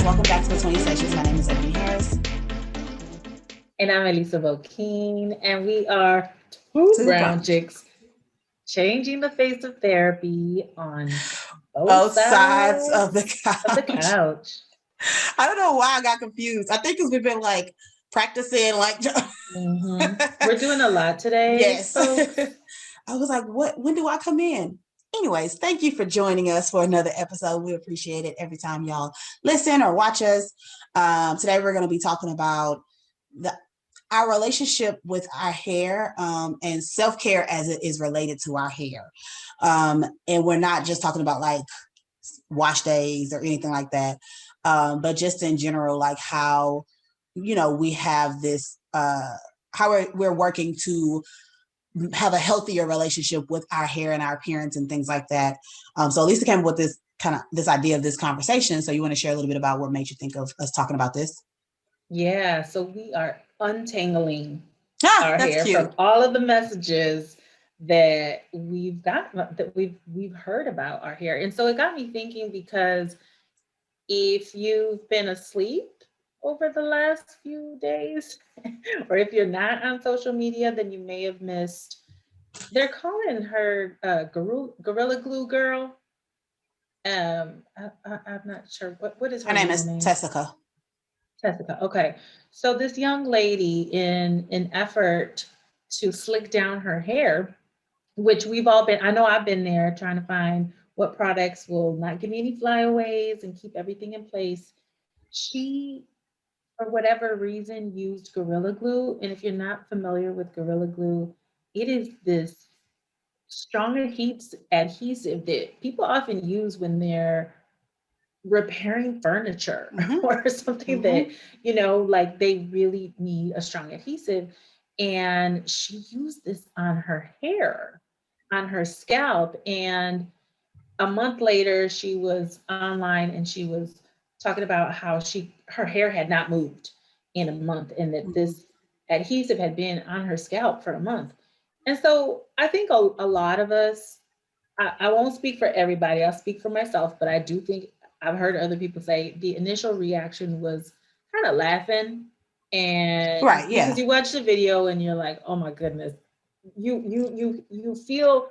guys, welcome back to Between Sessions. My name is Eboni Harris. And I'm Elisa Bokeen, and we are two brown chicks changing the face of therapy on both sides of the couch. I don't know why I got confused. I think because we've been like practicing, like we're doing a lot today. Yes. I was like, when do I come in? Anyways, thank you for joining us for another episode. We appreciate it every time y'all listen or watch us. Today we're going to be talking about our relationship with our hair and self-care as it is related to our hair. And we're not just talking about like wash days or anything like that, but just in general, like how, we have this, how we're working to have a healthier relationship with our hair and our appearance and things like that. So Lisa came up with this idea of this conversation. So you want to share a little bit about what made you think of us talking about this? Yeah, so we are untangling our hair from all of the messages that we've got, that we've heard about our hair. And so it got me thinking, because if you've been asleep over the last few days, or if you're not on social media, then you may have missed. They're calling her Gorilla Glue Girl. I'm not sure what is her name. Is Tessica. Tessica. Okay, so this young lady, in an effort to slick down her hair, which we've all been, I know I've been there trying to find what products will not give me any flyaways and keep everything in place. She, for whatever reason, used Gorilla Glue. And if you're not familiar with Gorilla Glue, it is this strong adhesive that people often use when they're repairing furniture or something that, like they really need a strong adhesive. And she used this on her hair, on her scalp. And a month later, she was online and she was talking about how her hair had not moved in a month, and that this adhesive had been on her scalp for a month. And so I think a lot of us, I won't speak for everybody, I'll speak for myself, but I do think I've heard other people say the initial reaction was kind of laughing. And because you watch the video and you're like, oh my goodness, you feel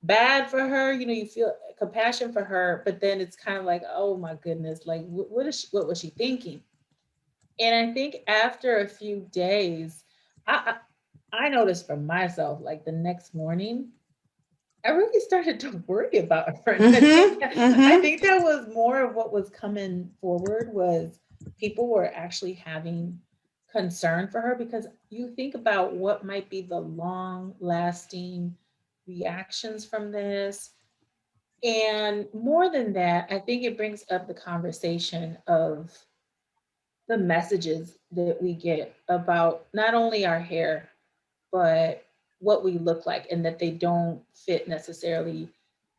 bad for her, you feel compassion for her, but then it's kind of like, oh my goodness, like what was she thinking? And I think after a few days, I noticed for myself, like the next morning, I really started to worry about her. I think that was more of what was coming forward, was people were actually having concern for her, because you think about what might be the long lasting reactions from this. And more than that, I think it brings up the conversation of the messages that we get about not only our hair, but what we look like, and that they don't fit necessarily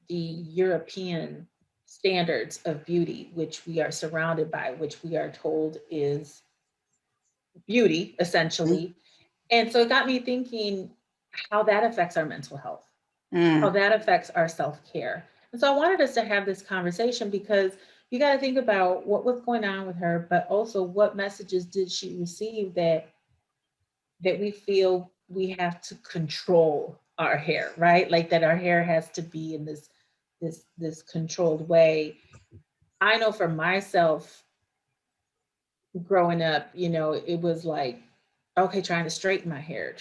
the European standards of beauty, which we are surrounded by, which we are told is beauty, essentially. And so it got me thinking how that affects our mental health, how that affects our self-care. And so I wanted us to have this conversation, because you got to think about what was going on with her, but also what messages did she receive that we feel we have to control our hair, right? Like that our hair has to be in this controlled way. I know for myself, growing up, it was like, okay, try to straighten my hair,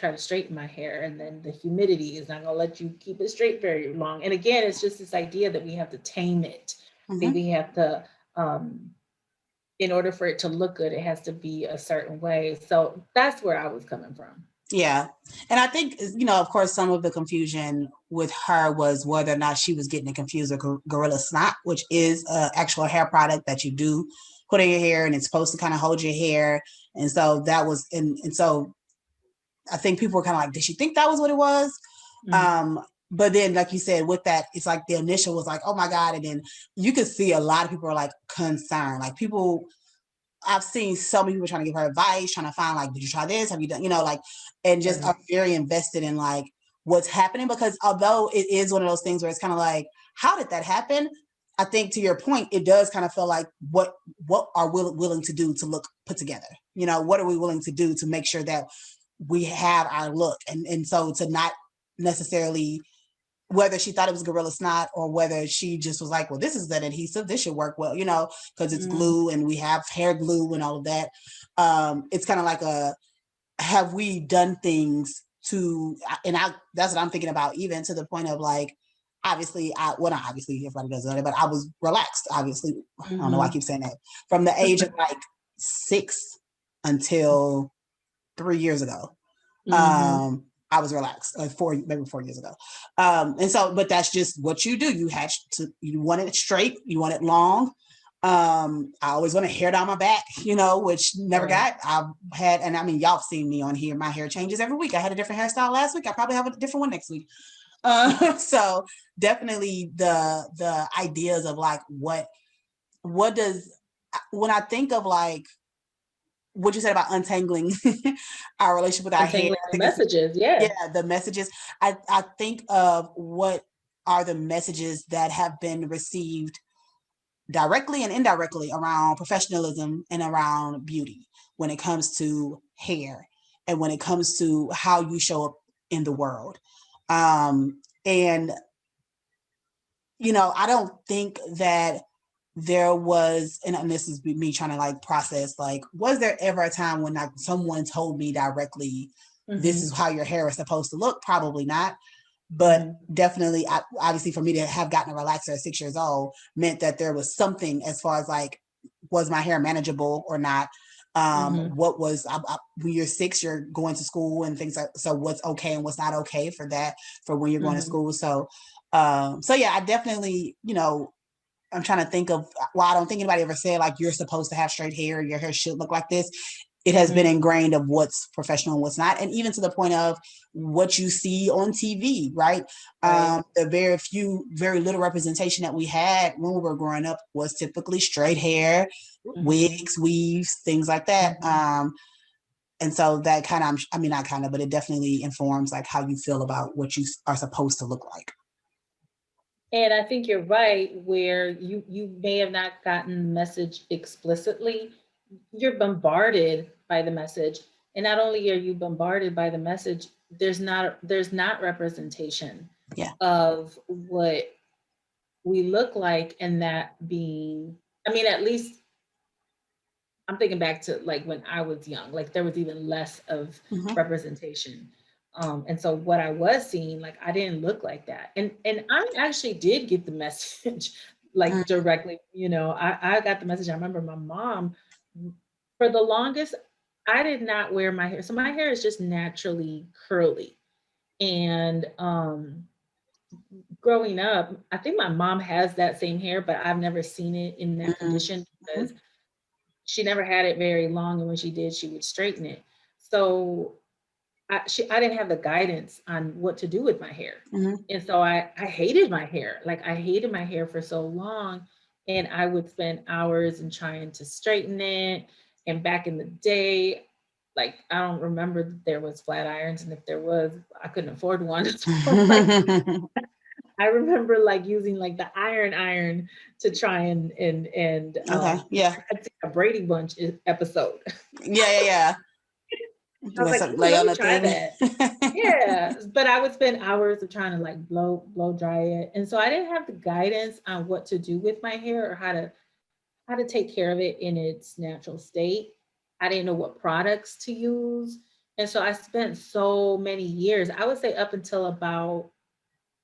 and then the humidity is not gonna let you keep it straight very long. And again, it's just this idea that we have to tame it. That we have to, in order for it to look good, it has to be a certain way. So that's where I was coming from. Yeah. And I think, of course, some of the confusion with her was whether or not she was getting it confused with Gorilla Snot, which is an actual hair product that you do put in your hair, and it's supposed to kind of hold your hair. And so that was, and so I think people were kind of like, did she think that was what it was? But then, like you said, with that, it's like the initial was like, oh my God. And then you could see a lot of people are like concerned, like people, I've seen so many people trying to give her advice, trying to find like, did you try this? Have you done, and just are very invested in like what's happening, because although it is one of those things where it's kind of like, how did that happen? I think to your point, it does kind of feel like what are we willing to do to look put together? You know, what are we willing to do to make sure that we have our look? And so to not necessarily, whether she thought it was Gorilla Snot or whether she just was like, well, this is that adhesive, this should work well, you know, because it's glue and we have hair glue and all of that. It's kind of like have we done things to, and that's what I'm thinking about, even to the point of like, obviously, not obviously, everybody does it, but I was relaxed, obviously. I don't know why I keep saying that. From the age of like 6 until 3 years ago. I was relaxed, maybe 4 years ago. And so, but that's just what you do. You want it straight, you want it long. I always want a hair down my back, you know, which never got. I've had, and I mean, y'all have seen me on here. My hair changes every week. I had a different hairstyle last week. I probably have a different one next week. So definitely the ideas of like, what does, when I think of like what you said about untangling our relationship with our hair, the messages, the messages. I think of what are the messages that have been received directly and indirectly around professionalism and around beauty when it comes to hair and when it comes to how you show up in the world. And, you know, I don't think that there was, and this is me trying to like process, like, was there ever a time when like someone told me directly, this is how your hair is supposed to look? Probably not. But definitely, obviously, for me to have gotten a relaxer at 6 years old meant that there was something as far as like, was my hair manageable or not? What was, when you're 6, you're going to school and things like, so what's okay and what's not okay for that, for when you're going to school. So yeah, I definitely, you know, I'm trying to think of, well, I don't think anybody ever said like, you're supposed to have straight hair, your hair should look like this. It has been ingrained of what's professional and what's not. And even to the point of what you see on TV, right? The very little representation that we had when we were growing up was typically straight hair, wigs, weaves, things like that. And so that kind of, I mean, not kind of, but it definitely informs like how you feel about what you are supposed to look like. And I think you're right, where you may have not gotten the message explicitly. You're bombarded by the message. And not only are you bombarded by the message, there's not representation of what we look like, and that being, I mean, at least I'm thinking back to like when I was young, like there was even less of representation. And so what I was seeing, like I didn't look like that. And I actually did get the message like directly, you know, I got the message. I remember my mom, for the longest, I did not wear my hair. So my hair is just naturally curly. And growing up, I think my mom has that same hair, but I've never seen it in that condition because she never had it very long. And when she did, she would straighten it. So I didn't have the guidance on what to do with my hair. And so I hated my hair. Like I hated my hair for so long. And I would spend hours in trying to straighten it. And back in the day, like I don't remember that there was flat irons. And if there was, I couldn't afford one. So like, I remember like using like the iron to try and Okay. Yeah. I'd see a Brady Bunch episode. Yeah. I was like, let me try that. Yeah, but I would spend hours of trying to like blow dry it, and so I didn't have the guidance on what to do with my hair or how to take care of it in its natural state. I didn't know what products to use, and so I spent so many years. I would say up until about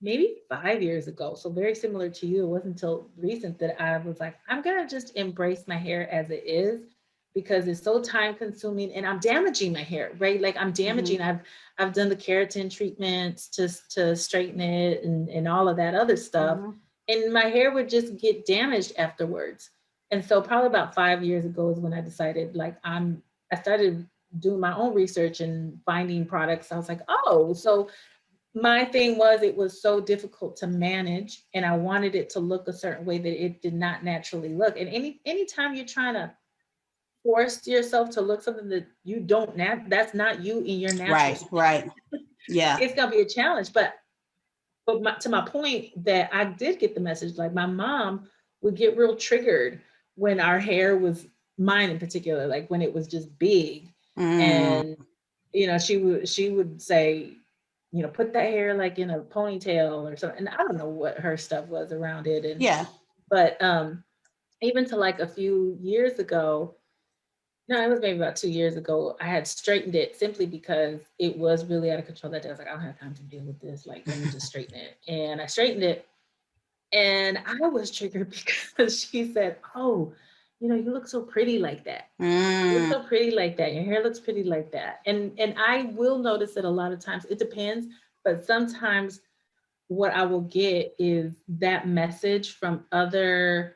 maybe 5 years ago. So very similar to you. It wasn't until recent that I was like, I'm gonna just embrace my hair as it is because it's so time consuming and I'm damaging my hair, right? Like I'm damaging, I've done the keratin treatments to straighten it and all of that other stuff. And my hair would just get damaged afterwards. And so probably about 5 years ago is when I decided like I started doing my own research and finding products. I was like, oh, so my thing was it was so difficult to manage and I wanted it to look a certain way that it did not naturally look. And anytime you're trying to force yourself to look something that you don't that's not you in your natural state. Right. Yeah. It's gonna be a challenge. But to my point that I did get the message, like my mom would get real triggered when our hair was, mine in particular, like when it was just big. Mm, And she would say, put that hair like in a ponytail or something. And I don't know what her stuff was around it. And yeah. but even to like a few years ago, no, it was maybe about 2 years ago, I had straightened it simply because it was really out of control that day. I was like, I don't have time to deal with this. Like, let me just straighten it. And I straightened it. And I was triggered because she said, "Oh, you look so pretty like that. You look Mm, so pretty like that. Your hair looks pretty like that." And I will notice that a lot of times it depends, but sometimes what I will get is that message from other,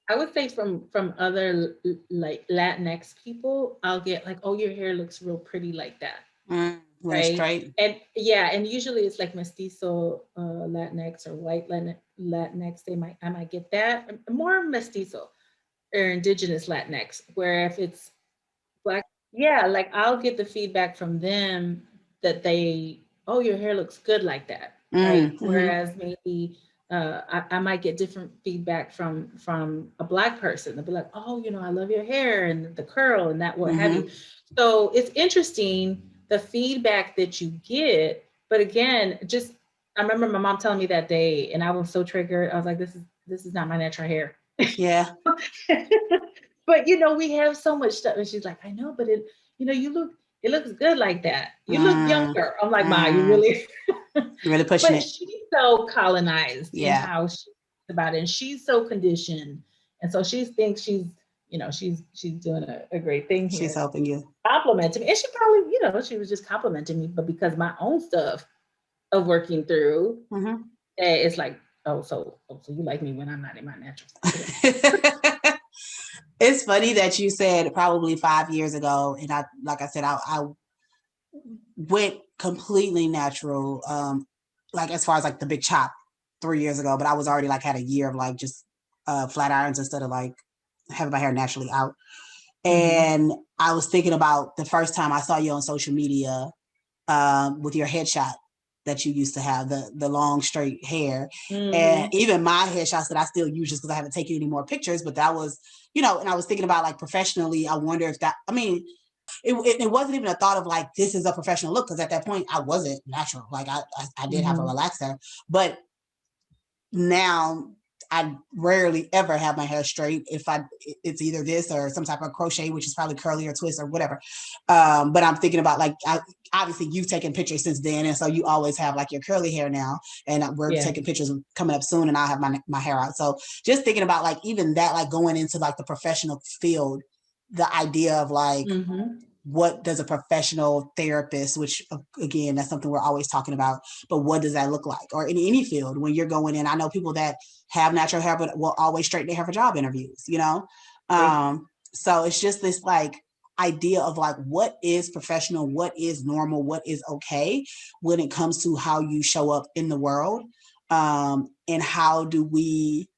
I would say from other like Latinx people. I'll get like, "Oh, your hair looks real pretty like that." when it's Right. straight. And yeah, and usually it's like mestizo Latinx or white Latinx. I might get that more mestizo or indigenous Latinx, where if it's black, yeah, like I'll get the feedback from them that oh, your hair looks good like that, right? Mm-hmm, Whereas maybe I might get different feedback from a black person. They'll be like, "Oh, I love your hair and the curl and that, what have you." mm-hmm. So it's interesting the feedback that you get, but again, just I remember my mom telling me that day, and I was so triggered. I was like, "This is not my natural hair." Yeah. But we have so much stuff. And she's like, "I know, but it looks good like that. You look Mm, younger." I'm like, "Ma, you mm. really." You're really pushing But it. she's so colonized in Yeah. how she thinks about it, and she's so conditioned. And so she thinks she's doing a great thing She's here. helping you. Complimenting me. And she probably, she was just complimenting me, but because my own stuff of working through, Mm-hmm. it's like, oh, so you like me when I'm not in my natural state. It's funny that you said probably 5 years ago, and like I said, I went completely natural. Like as far as like the big chop 3 years ago, but I was already like had a year of like just flat irons instead of like having my hair naturally out. Mm-hmm. And I was thinking about the first time I saw you on social media with your headshot that you used to have, the long straight hair. And Mm-hmm. even my headshots that I still use just because I haven't taken any more pictures, but that was, and I was thinking about like professionally, I wonder if that, I mean, it wasn't even a thought of like, this is a professional look. Cause at that point I wasn't natural. Like I did have a Mm-hmm. relaxer, but now I rarely ever have my hair straight. It's either this or some type of crochet, which is probably curly or twist or whatever. But I'm thinking about like, obviously you've taken pictures since then. And so you always have like your curly hair now, and we're Yeah. taking pictures coming up soon, and I'll have my hair out. So just thinking about like, even that, like going into like the professional field, the idea of like, Mm-hmm. what does a professional therapist, which again, that's something we're always talking about, but what does that look like? Or in any field when you're going in, I know people that have natural hair, but will always straighten their hair for job interviews. Right. So it's just this like idea of like, what is professional, what is normal, what is okay when it comes to how you show up in the world. And how do we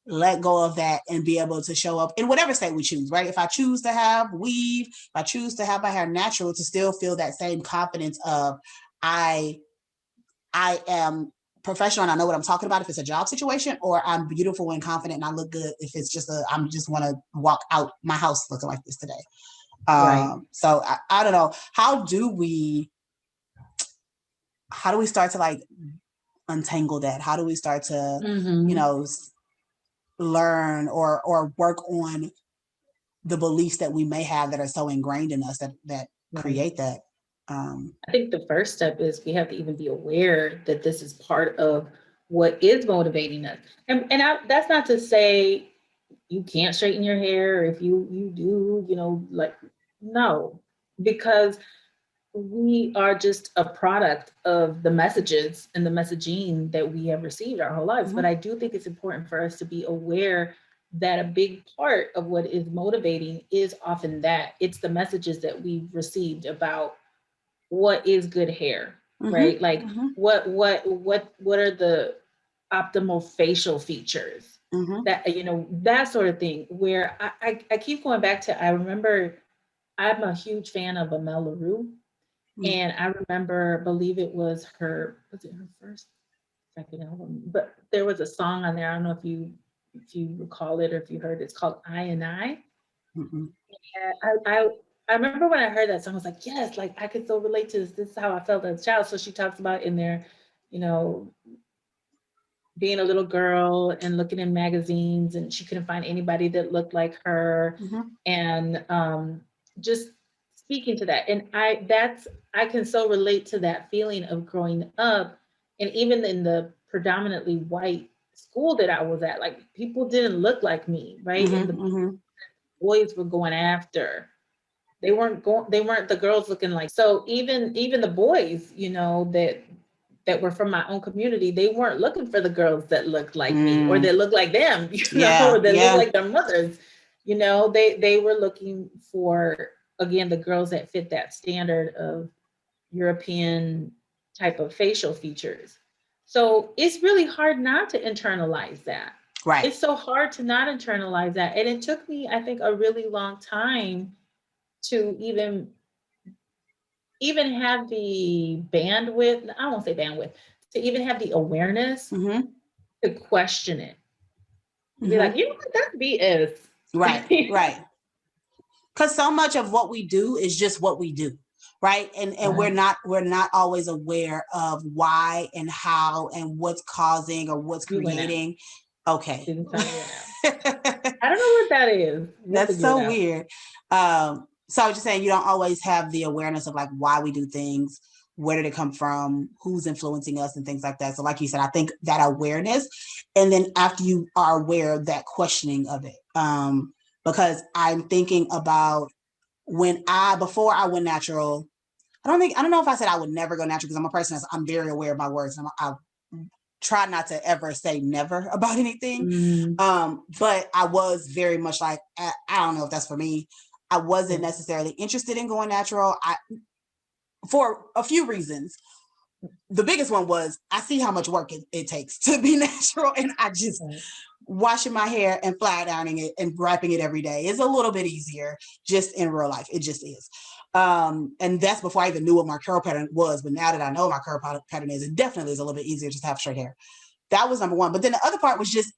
let go of that and be able to show up in whatever state we choose, right? If I choose to have weave, if I choose to have my hair natural, to still feel that same confidence of I I am professional and I know what I'm talking about if it's a job situation, or I'm beautiful and confident and I look good if it's just I'm just want to walk out my house looking like this today. Right. So I don't know. How do we start to like untangle that? How do we start to, you Mm-hmm. know, learn or work on the beliefs that we may have that are so ingrained in us that Right. create that. I think the first step is we have to even be aware that this is part of what is motivating us. And that's not to say you can't straighten your hair. If you do, like, no, because we are just a product of the messages and the messaging that we have received our whole lives. But Mm-hmm, I do think it's important for us to be aware that a big part of what is motivating is often that it's the messages that we've received about what is good hair, mm-hmm, right? Like mm-hmm, what are the optimal facial features, mm-hmm, that sort of thing, where I keep going back to, I remember I'm a huge fan of Amel Larue. And I remember, believe it was it her first, second album, but there was a song on there. I don't know if you if you recall it or if you heard it, it's called I and I. Mhm. And I remember when I heard that song, I was like, yes, like I could so relate to this. This is how I felt as a child. So she talks about in there, you know, being a little girl and looking in magazines, and she couldn't find anybody that looked like her, Mhm. and just speaking to that. And I can so relate to that feeling of growing up, and even in the predominantly white school that I was at, like people didn't look like me, right? And Mhm. the Mhm. boys were going after. They weren't the girls looking like. So even the boys, you know, that were from my own community, they weren't looking for the girls that looked like me or Mm. that looked like them, you know, Yeah. or that looked Yeah. like their mothers. You know, they were looking for, again, the girls that fit that standard of European type of facial features. So it's really hard not to internalize that. Right. It's so hard to not internalize that. And it took me, I think, a really long time to even have the bandwidth, I won't say bandwidth, to even have the awareness Mhm. to question it. To be like, Mhm. you know what, that's BS. Right. Right. Because so much of what we do is just what we do, right? And Right. we're not always aware of why and how and what's causing or what's You went out. creating. Okay. Didn't tell you went out. I don't know what that is. We'll That's figure it so out. weird. So I was just saying, you don't always have the awareness of like why we do things, where did it come from, who's influencing us, and things like that. So, like you said, I think that awareness, and then after you are aware, that questioning of it. Because I'm thinking about before I went natural. I don't know if I said I would never go natural, because I'm a person I'm very aware of my words. And I try not to ever say never about anything. Mm, But I was very much like, I don't know if that's for me. I wasn't yeah. necessarily interested in going natural. For a few reasons. The biggest one was I see how much work it takes to be natural, and I just Right. washing my hair and flat ironing it and wrapping it every day is a little bit easier just in real life. It just is. And that's before I even knew what my curl pattern was. But now that I know what my curl pattern is, it definitely is a little bit easier just to have straight hair. That was number one. But then the other part was just,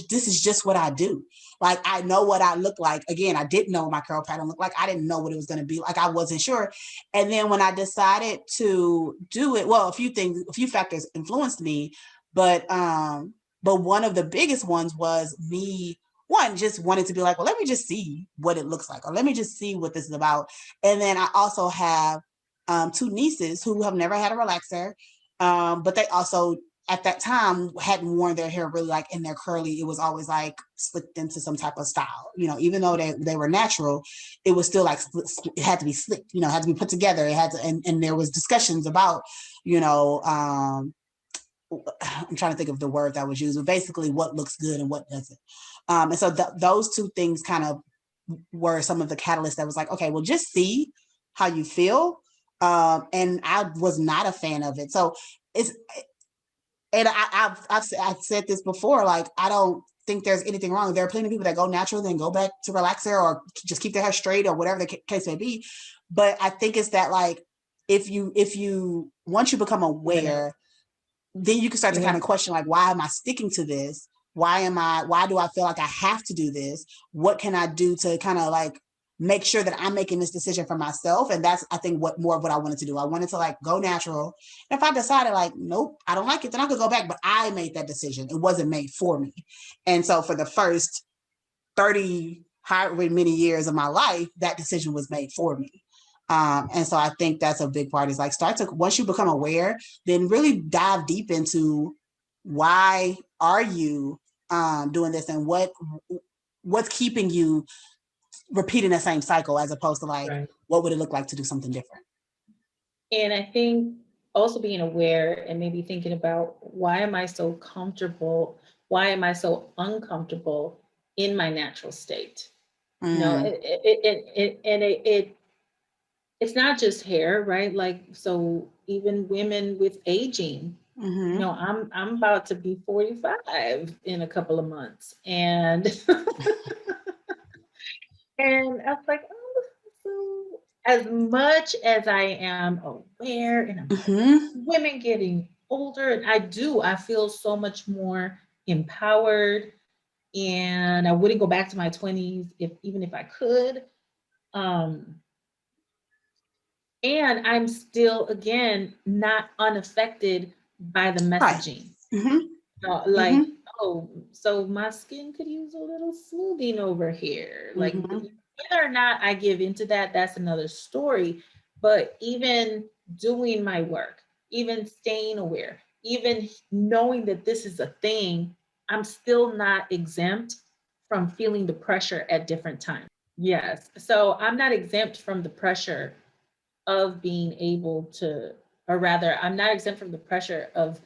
this is just what I do. Like, I know what I look like. Again, I didn't know what my curl pattern looked like. I didn't know what it was going to be like. I wasn't sure. And then when I decided to do it, well, a few factors influenced me, but one of the biggest ones was me, one, just wanted to be like, well, let me just see what it looks like, or let me just see what this is about. And then I also have two nieces who have never had a relaxer, but they also at that time hadn't worn their hair really like in their curly. It was always like slicked into some type of style, even though they were natural, it was still like it had to be slicked, it had to be put together. It had to, and there was discussions about, I'm trying to think of the word that was used, but basically what looks good and what doesn't. And so those two things kind of were some of the catalysts that was like, okay, well, just see how you feel. And I was not a fan of it. So it's, and I've said this before, like, I don't think there's anything wrong. There are plenty of people that go natural, then go back to relaxer or just keep their hair straight or whatever the case may be. But I think it's that, like, if you once you become You went out. aware, then you can start You to kind of went. question, like, why am I sticking to this? Why do I feel like I have to do this? What can I do to kind of like make sure that I'm making this decision for myself? And that's, I think, what more of what I wanted to do. I wanted to like go natural. And if I decided like, nope, I don't like it, then I could go back. But I made that decision. It wasn't made for me. And so for the first 30 however many years of my life, that decision was made for me. And so I think that's a big part, is like, once you become aware, then really dive deep into why are you doing this, and what's keeping you repeating the same cycle, as opposed to like, Right. what would it look like to do something different? And I think also being aware and maybe thinking about, why am I so comfortable? Why am I so uncomfortable in my natural state? You know, Mm, it's not just hair, right? Like, so even women with aging, you mm-hmm. know, I'm about to be 45 in a couple of months. And and I was like, oh, so as much as I am aware and I'm like, Mm-hmm. women getting older, and I feel so much more empowered. and I wouldn't go back to my 20s even if I could. Um, and I'm still, again, not unaffected by the Right. messaging. Mm-hmm. Like, Mm-hmm. oh, so my skin could use a little smoothing over here. Like, Mm-hmm. whether or not I give into that, that's another story. But even doing my work, even staying aware, even knowing that this is a thing, I'm still not exempt from feeling the pressure at different times. Yes. So I'm not exempt from the pressure of being able to, or rather, I'm not exempt from the pressure of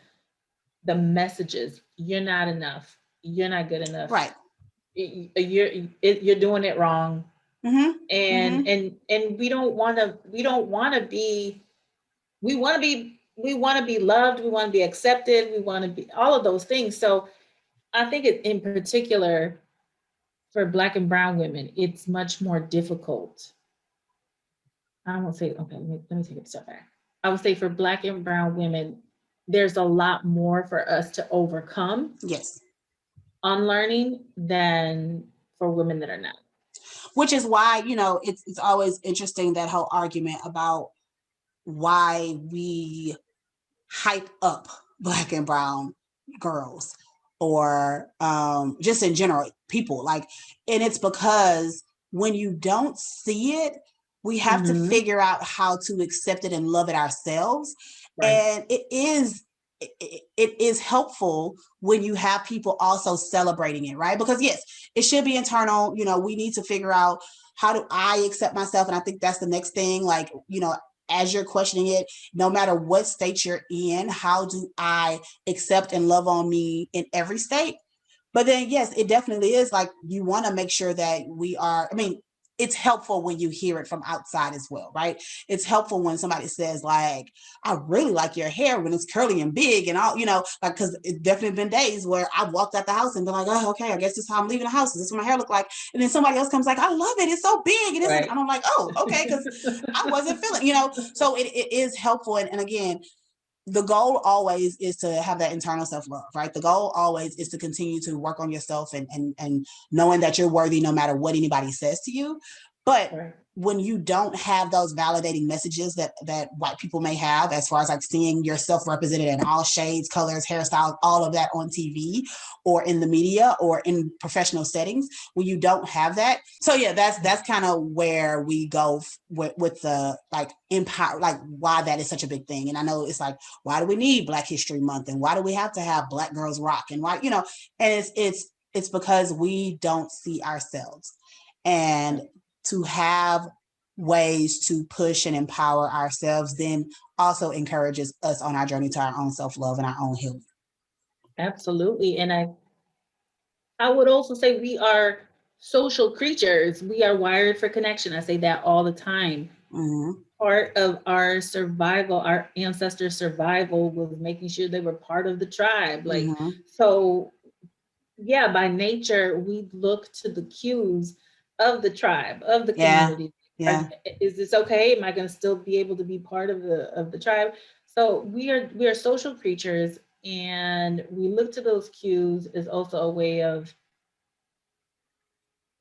the messages. You're not enough. You're not good enough. Right. You're doing it wrong. Mm-hmm. And Mm-hmm. we don't want to. We want to be loved. We want to be accepted. We want to be all of those things. So I think in particular for Black and Brown women, it's much more difficult. I won't say, okay, let me take a step back. I would say for Black and Brown women, there's a lot more for us to overcome Yes. unlearning than for women that are not. Which is why, it's always interesting, that whole argument about why we hype up Black and brown girls, or just in general people, like, and it's because when you don't see it, we have to Mm-hmm. figure out how to accept it and love it ourselves. Right. And it is helpful when you have people also celebrating it, right? Because yes, it should be internal. We need to figure out, how do I accept myself? And I think that's the next thing. Like, as you're questioning it, no matter what state you're in, how do I accept and love on me in every state? But then, yes, it definitely is like, you want to make sure that we are, I mean, it's helpful when you hear it from outside as well, right? It's helpful when somebody says, like, I really like your hair when it's curly and big and all, like, because it's definitely been days where I've walked out the house and been like, oh, okay, I guess this is how I'm leaving the house. This is what my hair look like. And then somebody else comes like, I love it. It's so big. And Right. I'm like, oh, okay, because I wasn't feeling, so it is helpful. And again, the goal always is to have that internal self-love, right? The goal always is to continue to work on yourself, and knowing that you're worthy no matter what anybody says to you. But Right. when you don't have those validating messages that white people may have, as far as like seeing yourself represented in all shades, colors, hairstyles, all of that on TV or in the media or in professional settings, when you don't have that. So yeah, that's kind of where we go with the, like, empower, like, why that is such a big thing. And I know it's like, why do we need Black History Month, and why do we have to have Black Girls Rock, and why, and it's because we don't see ourselves. And to have ways to push and empower ourselves then also encourages us on our journey to our own self-love and our own healing. Absolutely. And I would also say we are social creatures. We are wired for connection. I say that all the time. Mm-hmm. Part of our survival, our ancestors' survival, was making sure they were part of the tribe. Like, Mm-hmm. so yeah, by nature, we look to the cues of the tribe, of the Yeah. community. Yeah. Is this okay? Am I going to still be able to be part of the tribe? So we are social creatures, and we look to those cues as also a way of,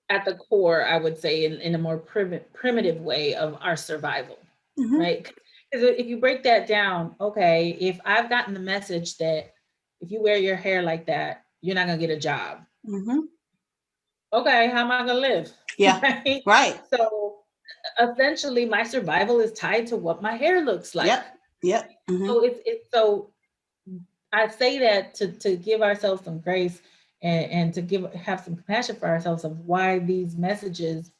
at the core, I would say, in a more primitive way of our survival, Mm-hmm. right? Because if you break that down, okay, if I've gotten the message that if you wear your hair like that, you're not going to get a job. Mm-hmm. Okay, how am I going to live? Yeah. Right? Right. So essentially, my survival is tied to what my hair looks like. Yep. Yep. Mm-hmm. So it's so I say that to give ourselves some grace, and to have some compassion for ourselves of why these messages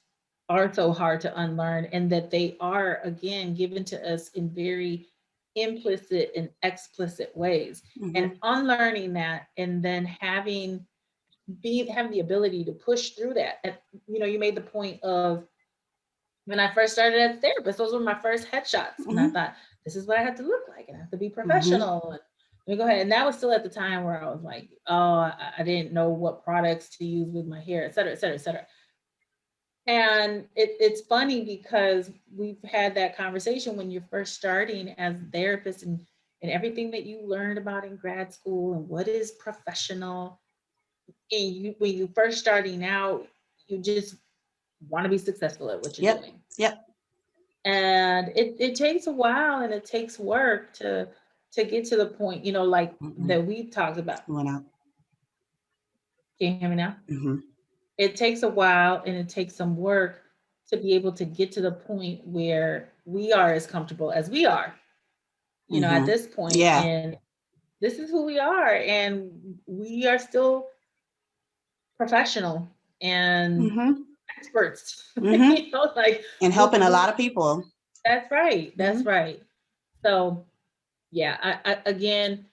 are so hard to unlearn, and that they are, again, given to us in very implicit and explicit ways. Mm-hmm. And unlearning that, and then having the ability to push through that. And you made the point of, when I first started as a therapist, those were my first headshots. And I Mm-hmm. thought, this is what I have to look like, and I have to be Mm-hmm. professional. And let me go ahead. And that was still at the time where I was like, oh, I didn't know what products to use with my hair, et cetera, et cetera, et cetera. And it's funny because we've had that conversation when you're first starting as a therapist, and everything that you learned about in grad school and what is professional. when you first starting out, you just want to be successful at what you're Yep. doing. Yep. And it takes a while and it takes work to get to the point, like Mm-mm. that we talked about. Went out. Can you hear me now? Mm-hmm. It takes a while and it takes some work to be able to get to the point where we are as comfortable as we are, at Mm-hmm. this point. Yeah. And this is who we are. And we are still professional and Mm-hmm. experts, Mm-hmm. like And helping a lot of people. that's right. That's Mm-hmm. right. So yeah, I again,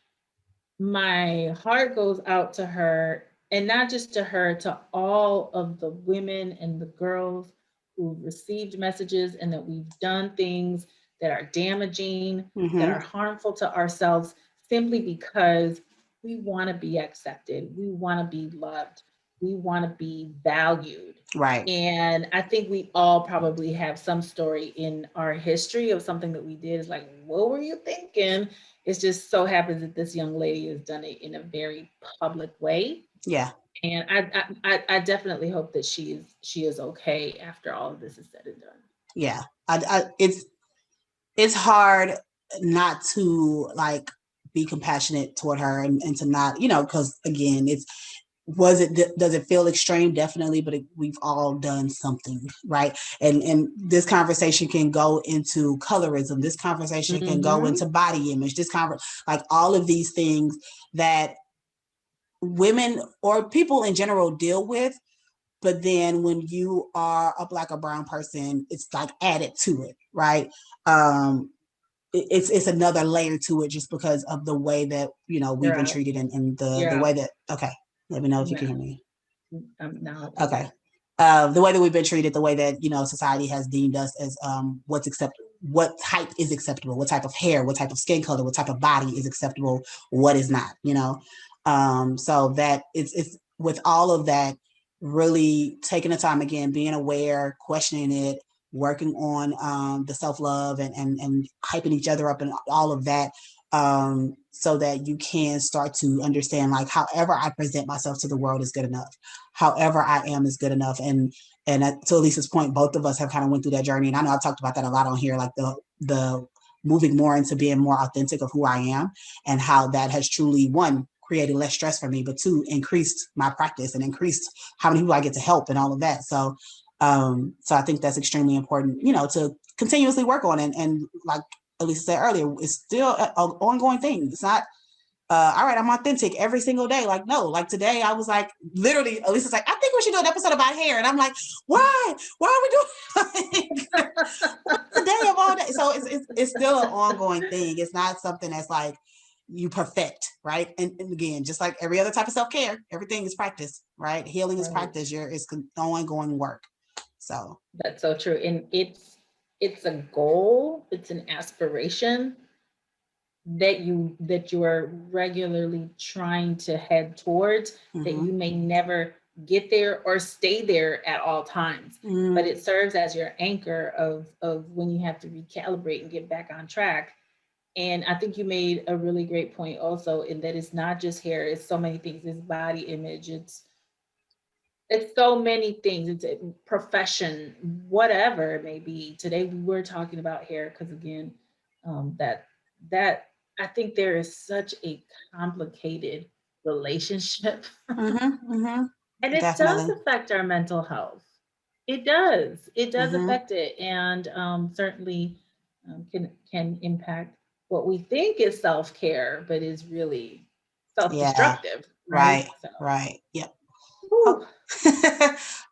my heart goes out to her, and not just to her, to all of the women and the girls who received messages and that we've done things that are damaging, that are Mm-hmm. harmful to ourselves simply because we want to be accepted, we want to be loved, we want to be valued. Right. And I think we all probably have some story in our history of something that we did. Is like, what were you thinking? It just so happens that this young lady has done it in a very public way, Yeah. and I definitely hope that she is okay after all of this is said and done. Yeah. It's hard not to like be compassionate toward her and to not, because again, does it feel extreme? Definitely, but we've all done something, right? And this conversation can go into colorism. This conversation can go Mm-hmm. into body image. Like all of these things that women or people in general deal with. But then when you are a Black or brown person, it's like added to it, right? Um, it's another layer to it just because of the way that we've You're been out. treated and You're the way out. that. Okay, let me know if you can Now, hear me. now. Okay. The way that we've been treated, the way that society has deemed us as what's acceptable, what type is acceptable, what type of hair, what type of skin color, what type of body is acceptable, what is not. So that it's with all of that, really taking the time again, being aware, questioning it, working on the self love and hyping each other up and all of that. So that you can start to understand, like, however I present myself to the world is good enough, however I am is good enough. And to Elisa's point, both of us have kind of went through that journey. And I know I've talked about that a lot on here, like the moving more into being more authentic of who I am and how that has truly, one, created less stress for me, but two, increased my practice and increased how many people I get to help and all of that. So I think that's extremely important, to continuously work on. And like Elisa said earlier, it's still an ongoing thing. It's not all right, I'm authentic every single day. Like, no, like today I was like, literally, Elisa's like, I think we should do an episode about hair. And I'm like, why? Why are we doing what's the day of all day? So it's still an ongoing thing. It's not something that's like you perfect, right? And again, just like every other type of self-care, everything is practice, right? Healing is Right. practice. It's ongoing work. So That's so true. And it's a goal, it's an aspiration that you are regularly trying to head towards, that mm-hmm. you may never get there or stay there at all times, but it serves as your anchor of when you have to recalibrate and get back on track. And I think you made a really great point also, in that it's not just hair, it's so many things. It's body image, it's so many things. It's a profession, whatever it may be. Today we were talking about hair because, again, that I think there is such a complicated relationship, Mm-hmm. Mm-hmm. and it does Definitely. affect our mental health. It does. It does Mm-hmm. affect it, and certainly can impact what we think is self care, but is really self Yeah. destructive, right? Right. So, Right. Yep. whew.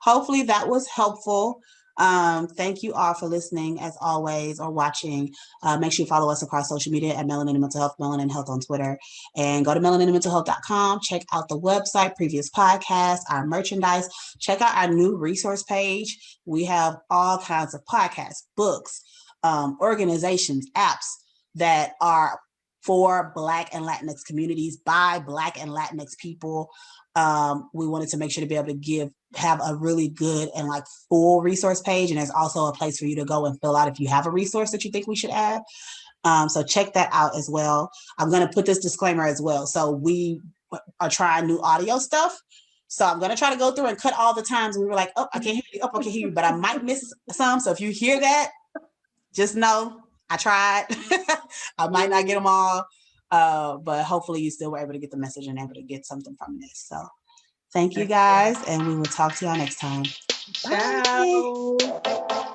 Hopefully that was helpful. Thank you all for listening, as always, or watching. Make sure you follow us across social media at Melanin and Mental Health, Melanin Health on Twitter, and go to melaninandmentalhealth.com. Check out the website, previous podcasts, our merchandise. Check out our new resource page. We have all kinds of podcasts, books, organizations, apps that are for Black and Latinx communities by Black and Latinx people. We wanted to make sure to be able to have a really good and like full resource page. And there's also a place for you to go and fill out if you have a resource that you think we should add. So check that out as well. I'm going to put this disclaimer as well. So we are trying new audio stuff. So I'm going to try to go through and cut all the times we were like, oh, I can't hear you. Oh, I can hear you, but I might miss some. So if you hear that, just know I tried. I might not get them all, but hopefully you still were able to get the message and able to get something from this. So thank you guys, and we will talk to y'all next time. Ciao. Bye.